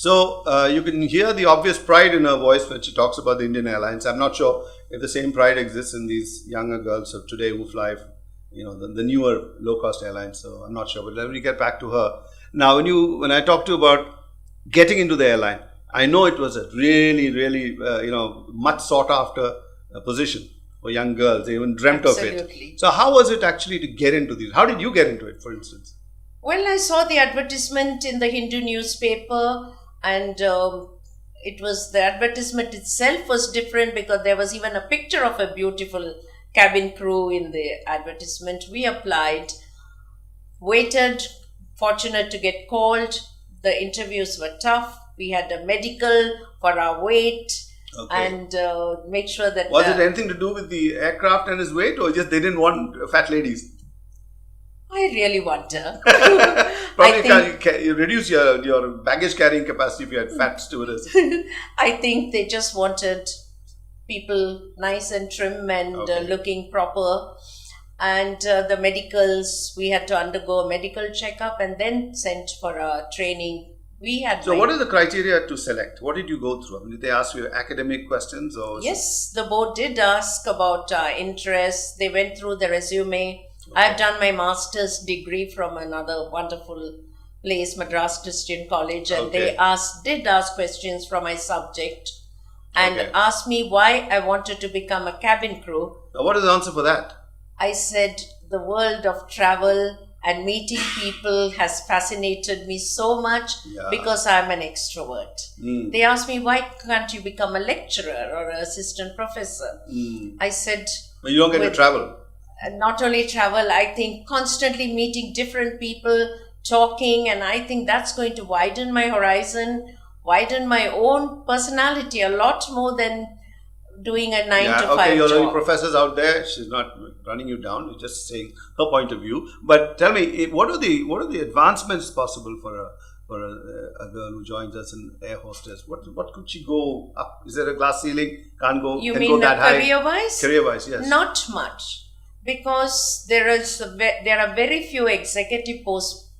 So you can hear the obvious pride in her voice when she talks about the Indian Airlines. I'm not sure if the same pride exists in these younger girls of today who fly, the newer low-cost airlines. So I'm not sure, but let me get back to her. Now, when I talked to you about getting into the airline, I know it was a really, really, much sought after position for young girls. They even dreamt Absolutely. of it. So how was it actually to get into these? How did you get into it, for instance? Well, I saw the advertisement in the Hindu newspaper, and the advertisement itself was different because there was even a picture of a beautiful cabin crew in the advertisement. We applied, waited, fortunate to get called. The interviews were tough. We had a medical for our weight. Okay. And make sure that... Was it anything to do with the aircraft and his weight, or just they didn't want fat ladies? I really wonder. Probably you reduce your baggage carrying capacity if you had fat stewardess. I think they just wanted people nice and trim and looking proper. And the medicals, we had to undergo a medical checkup and then sent for a training. What is the criteria to select? What did you go through? I mean, did they ask you academic questions? Yes, the board did ask about interests. They went through the resume. Okay. I've done my master's degree from another wonderful place, Madras Christian College, and they did ask questions from my subject and asked me why I wanted to become a cabin crew. Now, what is the answer for that? I said the world of travel and meeting people has fascinated me so much because I'm an extrovert. They asked me, why can't you become a lecturer or an assistant professor? I said... But you don't get to travel. Not only travel, I think constantly meeting different people, talking, and I think that's going to widen my horizon, widen my own personality a lot more than doing a 9 to 5 job. Your only professors out there, she's not running you down, she's just saying her point of view. But tell me, what are the advancements possible for a girl who joins us in air hostess? What could she go up? Is there a glass ceiling? Can't go. You can mean go that high? career-wise? Career-wise, yes. Not much, because there are very few executive posts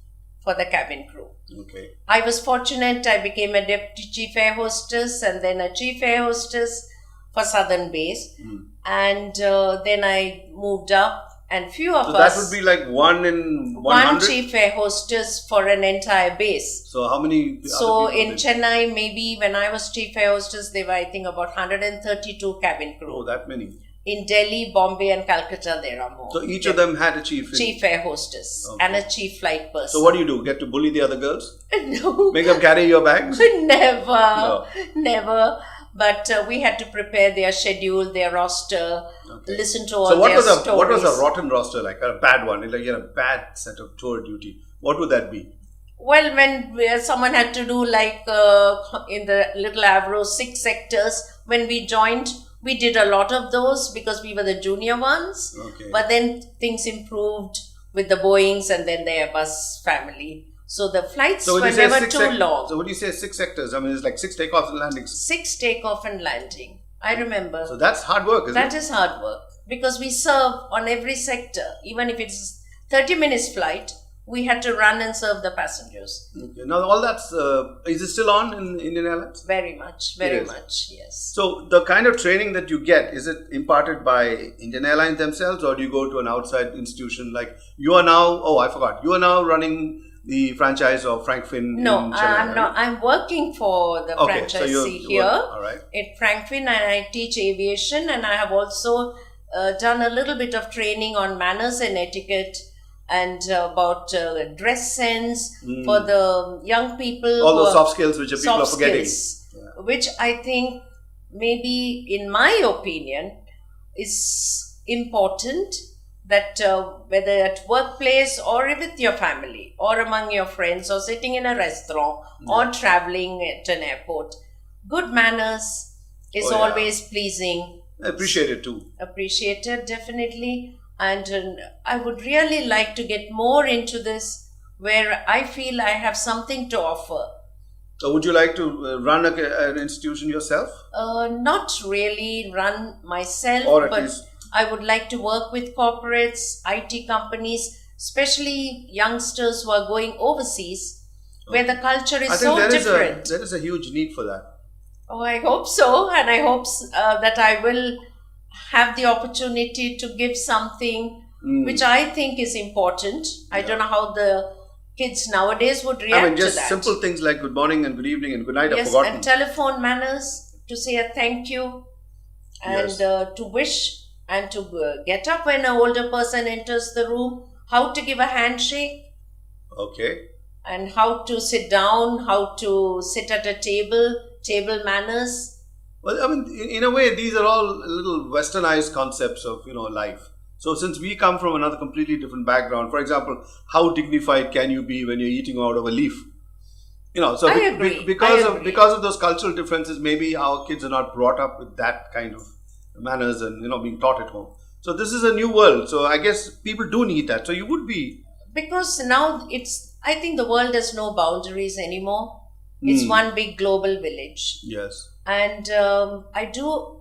for the cabin crew. Okay. I was fortunate. I became a deputy chief air hostess and then a chief air hostess for Southern Base, and then I moved up, and few of us. So that would be like 1 in 100? One chief air hostess for an entire base. So how many? So in Chennai, maybe when I was chief air hostess, there were I think about 132 cabin crew. Oh, that many. In Delhi, Bombay, and Calcutta, there are more. So each of them had a chief air hostess and a chief flight person. So what do? Get to bully the other girls? No. Make them carry your bags? Never. But we had to prepare their schedule, their roster, listen to all their stories. So what was a rotten roster like? A bad one? Like you had a bad set of tour duty. What would that be? Well, when someone had to do like in the Little Avro 6 sectors, when we joined, we did a lot of those because we were the junior ones. Okay. But then things improved with the Boeings and then the Airbus family. So the flights were never too long. So when you say 6 sectors, I mean it's like 6 takeoffs and landings. 6 takeoff and landing. I remember. So that's hard work, isn't it? That is hard work because we serve on every sector. Even if it's 30 minutes flight, we had to run and serve the passengers. Okay. Now all that's, is it still on in Indian Airlines? Very much, yes. So the kind of training that you get, is it imparted by Indian Airlines themselves or do you go to an outside institution like you are now, you are now running the franchise of Frankfinn? No, I'm not. I'm working for the franchisee here at Frankfinn, and I teach aviation, and I have also done a little bit of training on manners and etiquette and about dress sense for the young people. All those soft skills which people are forgetting. Which I think maybe, in my opinion, is important. That whether at workplace or with your family or among your friends or sitting in a restaurant or traveling at an airport, good manners is always pleasing. Appreciated too. Appreciated, definitely. And I would really like to get more into this where I feel I have something to offer. So would you like to run an institution yourself? Not really run myself, or at least I would like to work with corporates, IT companies, especially youngsters who are going overseas where the culture is I think so there different. there is a huge need for that. Oh, I hope so. And I hope that I will have the opportunity to give something which I think is important. I don't know how the kids nowadays would react I mean, just to that. simple things like good morning and good evening and good night are Yes, forgotten. and telephone manners, to say a thank you, and to wish, and to get up when an older person enters the room, how to give a handshake, Okay. and how to sit down, how to sit at a table manners. Well, I mean, in a way, these are all little westernized concepts of, life. So since we come from another completely different background, for example, how dignified can you be when you're eating out of a leaf? So I agree. because I of agree. because of those cultural differences, maybe our kids are not brought up with that kind of manners and being taught at home. So this is a new world. So I guess people do need that. So you would be Because now I think the world has no boundaries anymore. It's one big global village. yes. And I do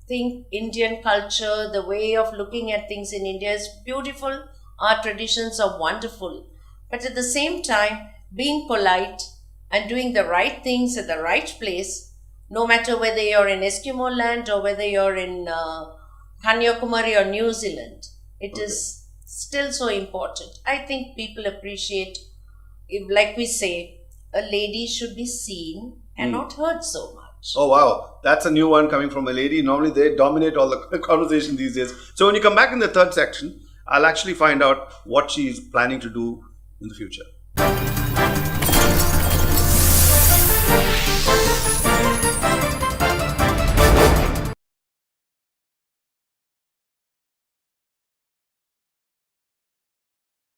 think Indian culture, the way of looking at things in India is beautiful. Our traditions are wonderful. But at the same time, being polite and doing the right things at the right place, no matter whether you're in Eskimo land or whether you're in Kanyakumari or New Zealand, it is still so important. I think people appreciate, like we say, a lady should be seen and not heard so much. Oh, wow. That's a new one coming from a lady. Normally, they dominate all the conversation these days. So when you come back in the third section, I'll actually find out what she's planning to do in the future.